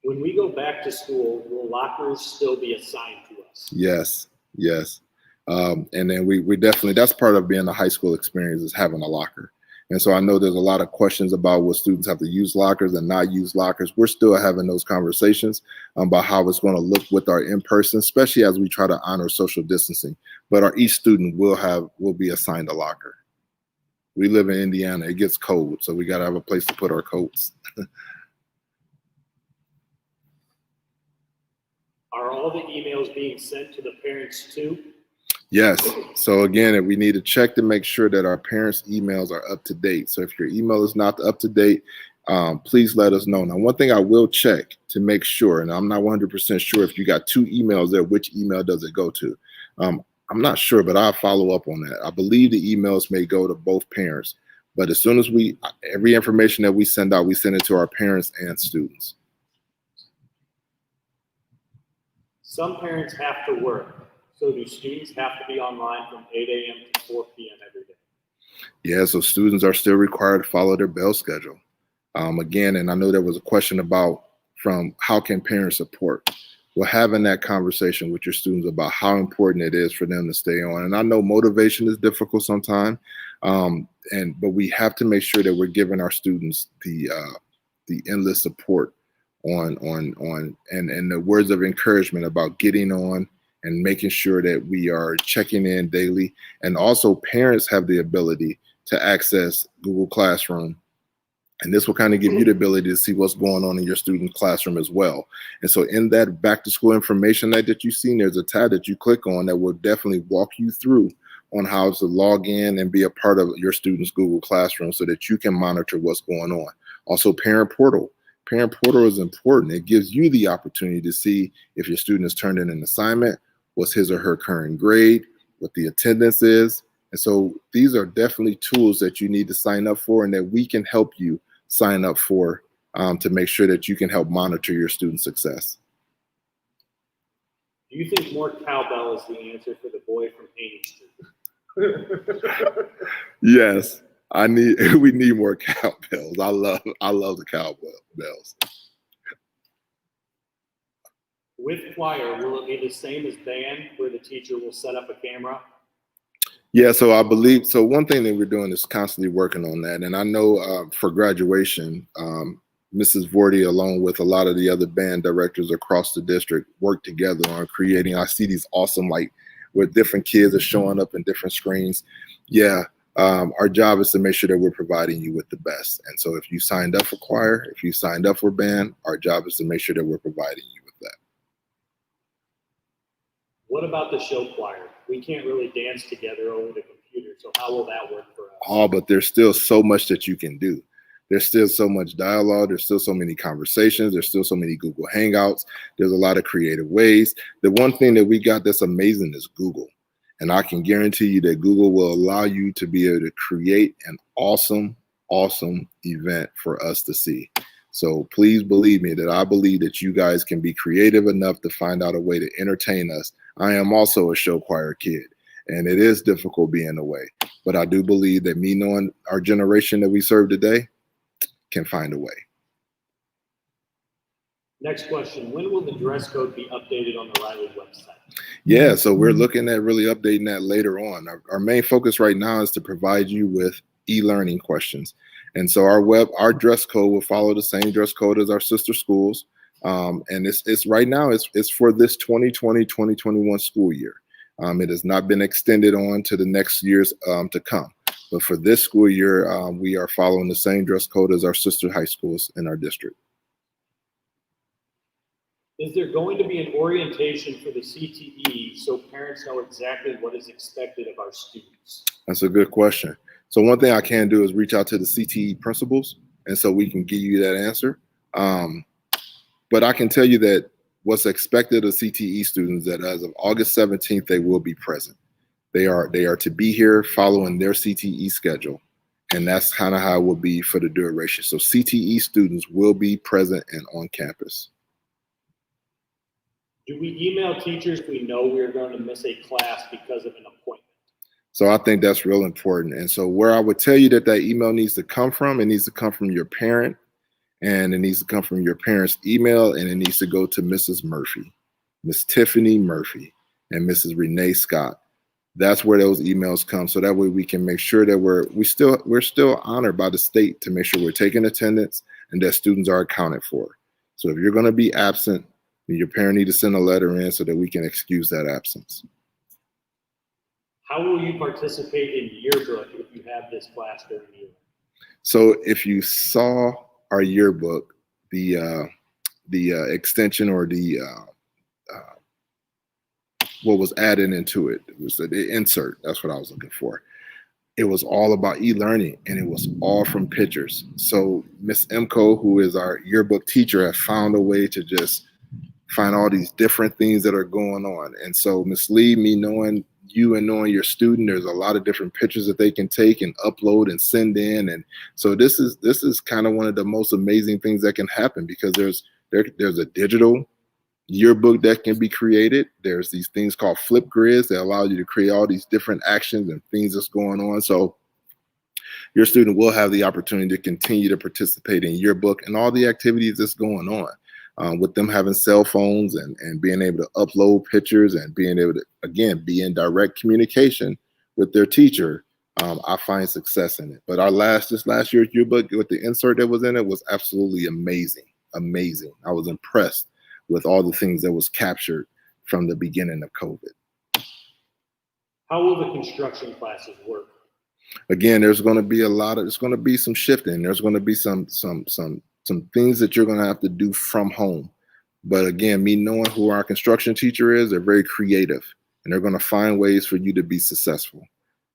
When we go back to school, will lockers still be assigned to us? Yes, yes. And then we definitely, that's part of being a high school experience, is having a locker. And so I know there's a lot of questions about what students have to use lockers and not use lockers. We're still having those conversations about how it's going to look with our in-person, especially as we try to honor social distancing. But each student will be assigned a locker. We live in Indiana. It gets cold, so we got to have a place to put our coats. Are all the emails being sent to the parents too? Yes. So again, we need to check to make sure that our parents' emails are up to date. So if your email is not up to date, please let us know. Now, one thing I will check to make sure, and I'm not 100% sure if you got 2 emails there, which email does it go to? I'm not sure, but I'll follow up on that. I believe the emails may go to both parents, but as soon as every information that we send out, we send it to our parents and students. Some parents have to work. So do students have to be online from 8 a.m. to 4 p.m. every day? Yeah, so students are still required to follow their bell schedule. Again, and I know there was a question about from how can parents support? Well, having that conversation with your students about how important it is for them to stay on. And I know motivation is difficult sometimes, but we have to make sure that we're giving our students the endless support on and the words of encouragement about getting on and making sure that we are checking in daily. And also parents have the ability to access Google Classroom. And this will kind of give you the ability to see what's going on in your student classroom as well. And so in that back to school information that you've seen, there's a tab that you click on that will definitely walk you through on how to log in and be a part of your student's Google Classroom so that you can monitor what's going on. Also, Parent Portal. Parent portal is important. It gives you the opportunity to see if your student has turned in an assignment, what's his or her current grade, what the attendance is. And so these are definitely tools that you need to sign up for and that we can help you sign up for to make sure that you can help monitor your student success. Do you think more cowbell is the answer for the boy from Haney Street? Yes, we need more cowbells. I love the cowbells. With choir, will it be the same as band where the teacher will set up a camera? Yeah, so I believe, so one thing that we're doing is constantly working on that. And I know for graduation, Mrs. Vorty, along with a lot of the other band directors across the district, work together on creating. I see these awesome, like, where different kids are showing up in different screens. Yeah, our job is to make sure that we're providing you with the best. And so if you signed up for choir, if you signed up for band, our job is to make sure that we're providing you with that. What about the show choir? We can't really dance together over the computer, so how will that work for us? Oh, but there's still so much that you can do. There's still so much dialogue. There's still so many conversations. There's still so many Google Hangouts. There's a lot of creative ways. The one thing that we got that's amazing is Google. And I can guarantee you that Google will allow you to be able to create an awesome, awesome event for us to see. So please believe me that I believe that you guys can be creative enough to find out a way to entertain us. I am also a show choir kid, and it is difficult being away. But I do believe that me knowing our generation that we serve today can find a way. Next question, when will the dress code be updated on the Riley website? Yeah, so we're looking at really updating that later on. Our main focus right now is to provide you with e-learning questions. And so our dress code will follow the same dress code as our sister schools. And it's right now, it's for this 2020-2021 school year. It has not been extended on to the next years to come. But for this school year, we are following the same dress code as our sister high schools in our district. Is there going to be an orientation for the CTE so parents know exactly what is expected of our students? That's a good question. So one thing I can do is reach out to the CTE principals, and so we can give you that answer. But I can tell you that what's expected of CTE students, that as of August 17th, they will be present. They are to be here following their CTE schedule. And that's kind of how it will be for the duration. So CTE students will be present and on campus. Do we email teachers if we know we're going to miss a class because of an appointment? So I think that's real important. And so where I would tell you that email needs to come from, it needs to come from your parent, and it needs to come from your parent's email, and it needs to go to Mrs. Murphy, Miss Tiffany Murphy, and Mrs. Renee Scott. That's where those emails come. So that way we can make sure that we're still honored by the state to make sure we're taking attendance and that students are accounted for. So if you're going to be absent, then your parent need to send a letter in so that we can excuse that absence. How will you participate in yearbook if you have this class during the year? So if you saw our yearbook, the extension or the what was added into it, it was the insert. That's what I was looking for. It was all about e-learning, and it was all from pictures. So Miss Emco, who is our yearbook teacher, has found a way to just find all these different things that are going on. And so Miss Lee, me knowing you and knowing your student, there's a lot of different pictures that they can take and upload and send in. And so this is kind of one of the most amazing things that can happen, because there's a digital yearbook that can be created. There's these things called flip grids that allow you to create all these different actions and things that's going on. So your student will have the opportunity to continue to participate in yearbook and all the activities that's going on. With them having cell phones and being able to upload pictures and being able to, again, be in direct communication with their teacher, I find success in it. But this last year's yearbook with the insert that was in it was absolutely amazing. Amazing. I was impressed with all the things that was captured from the beginning of COVID. How will the construction classes work? Again, there's going to be there's going to be some shifting. There's going to be some things that you're going to have to do from home. But again, me knowing who our construction teacher is, they're very creative, and they're going to find ways for you to be successful.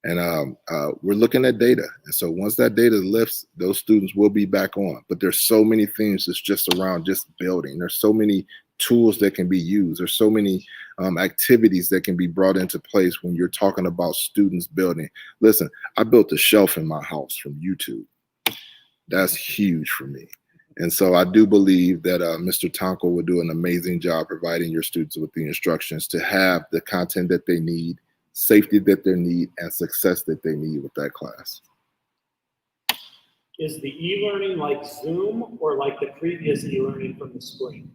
And we're looking at data. And so once that data lifts, those students will be back on. But there's so many things that's just around just building. There's so many tools that can be used. There's so many activities that can be brought into place when you're talking about students building. Listen, I built a shelf in my house from YouTube. That's huge for me. And so I do believe that Mr. Tonko will do an amazing job providing your students with the instructions to have the content that they need, safety that they need, and success that they need with that class. Is the e-learning like Zoom or like the previous e-learning from the spring?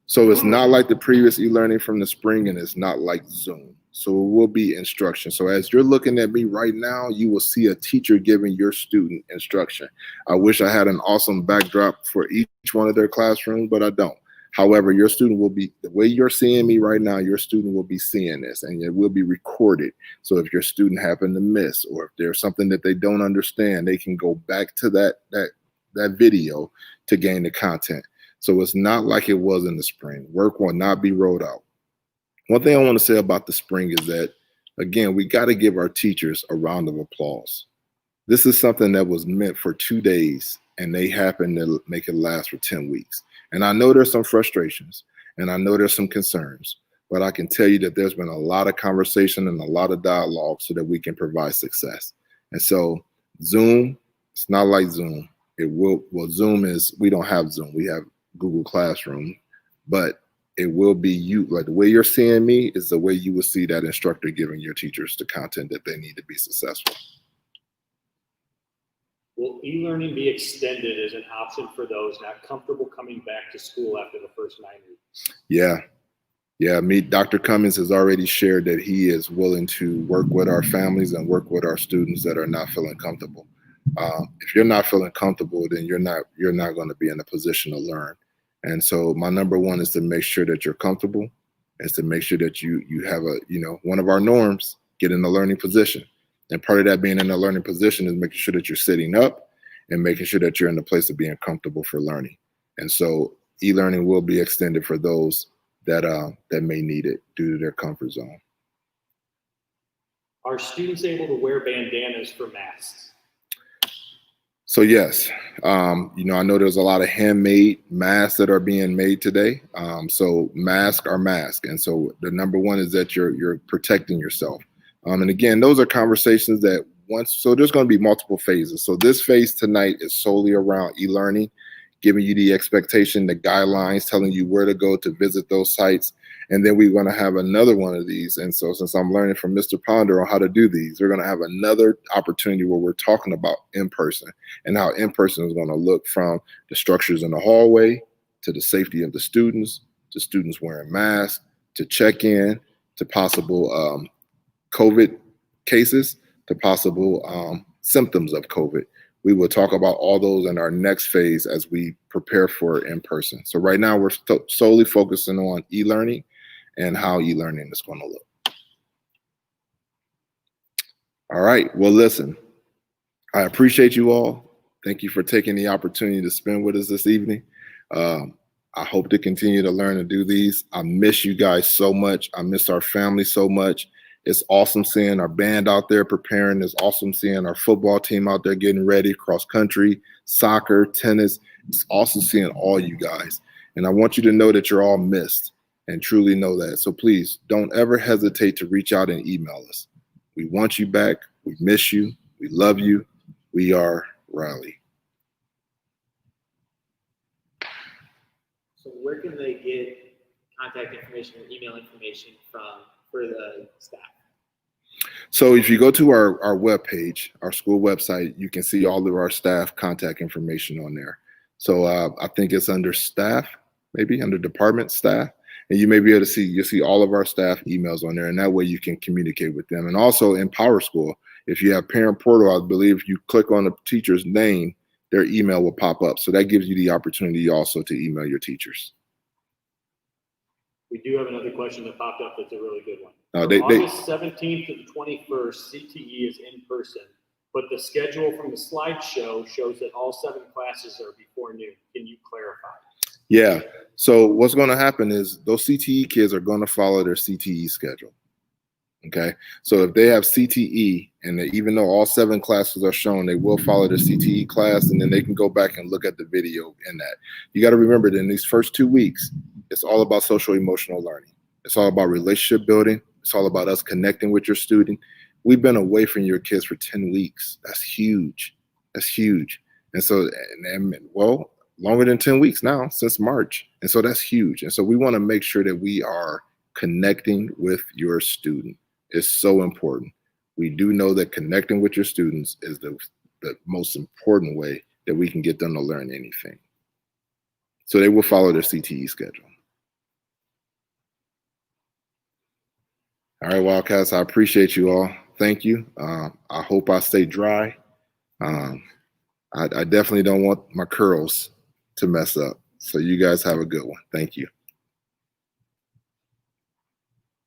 So it's not like the previous e-learning from the spring, and it's not like Zoom. So it will be instruction. So as you're looking at me right now, you will see a teacher giving your student instruction. I wish I had an awesome backdrop for each one of their classrooms, but I don't. However, your student will be, the way you're seeing me right now, your student will be seeing this, and it will be recorded. So if your student happened to miss, or if there's something that they don't understand, they can go back to that video to gain the content. So it's not like it was in the spring. Work will not be rolled out. One thing I want to say about the spring is that, again, we got to give our teachers a round of applause. This is something that was meant for 2 days, and they happened to make it last for 10 weeks. And I know there's some frustrations, and I know there's some concerns, but I can tell you that there's been a lot of conversation and a lot of dialogue so that we can provide success. And so Zoom, it's not like Zoom. Zoom is, we don't have Zoom. We have Google Classroom, but it will be you, like the way you're seeing me is the way you will see that instructor giving your teachers the content that they need to be successful. Will e-learning be extended as an option for those not comfortable coming back to school after the first 9 weeks? Yeah, Dr. Cummings has already shared that he is willing to work with our families and work with our students that are not feeling comfortable. If you're not feeling comfortable, then you're not going to be in a position to learn. And so my number one is to make sure that you're comfortable, is to make sure that you have one of our norms, get in a learning position. And part of that being in a learning position is making sure that you're sitting up and making sure that you're in the place of being comfortable for learning. And so e-learning will be extended for those that may need it due to their comfort zone. Are students able to wear bandanas for masks? So yes, I know there's a lot of handmade masks that are being made today. So masks are masks. And so the number one is that you're protecting yourself. And again, those are conversations that so there's going to be multiple phases. So this phase tonight is solely around e-learning, giving you the expectation, the guidelines, telling you where to go to visit those sites. And then we're going to have another one of these. And so since I'm learning from Mr. Ponder on how to do these, we're going to have another opportunity where we're talking about in-person and how in-person is going to look, from the structures in the hallway to the safety of the students, to students wearing masks, to check-in, to possible COVID cases, to possible symptoms of COVID. We will talk about all those in our next phase as we prepare for in-person. So right now we're solely focusing on e-learning and how e-learning is going to look. All right, well, listen, I appreciate you all. Thank you for taking the opportunity to spend with us this evening. I hope to continue to learn and do these. I miss you guys so much. I miss our family so much. It's awesome seeing our band out there preparing. It's awesome seeing our football team out there getting ready, cross country, soccer, tennis. It's awesome seeing all you guys. And I want you to know that you're all missed, and truly know that. So please don't ever hesitate to reach out and email us. We want you back. We miss you. We love you. We are Raleigh. So where can they get contact information or email information for the staff? So if you go to our webpage, our school website, you can see all of our staff contact information on there. So I think it's under staff, maybe under department staff, and you may be able to see all of our staff emails on there, and that way you can communicate with them. And also in Power School, if you have parent portal, I believe if you click on the teacher's name, their email will pop up. So that gives you the opportunity also to email your teachers. We do have another question that popped up that's a really good one. August 17th to the 21st, CTE is in person, but the schedule from the slideshow shows that all 7 classes are before noon. Can you clarify? Yeah. So what's going to happen is those CTE kids are going to follow their CTE schedule. Okay, so if they have CTE, and even though all 7 classes are shown, they will follow the CTE class, and then they can go back and look at the video in that. You got to remember that in these first 2 weeks, it's all about social emotional learning. It's all about relationship building. It's all about us connecting with your student. We've been away from your kids for 10 weeks. That's huge. That's huge. And so, well, longer than 10 weeks now, since March. And so that's huge. And so we want to make sure that we are connecting with your student. Is so important. We do know that connecting with your students is the most important way that we can get them to learn anything. So they will follow their CTE schedule. All right, Wildcats, I appreciate you all. Thank you. I hope I stay dry. I definitely don't want my curls to mess up. So you guys have a good one. Thank you.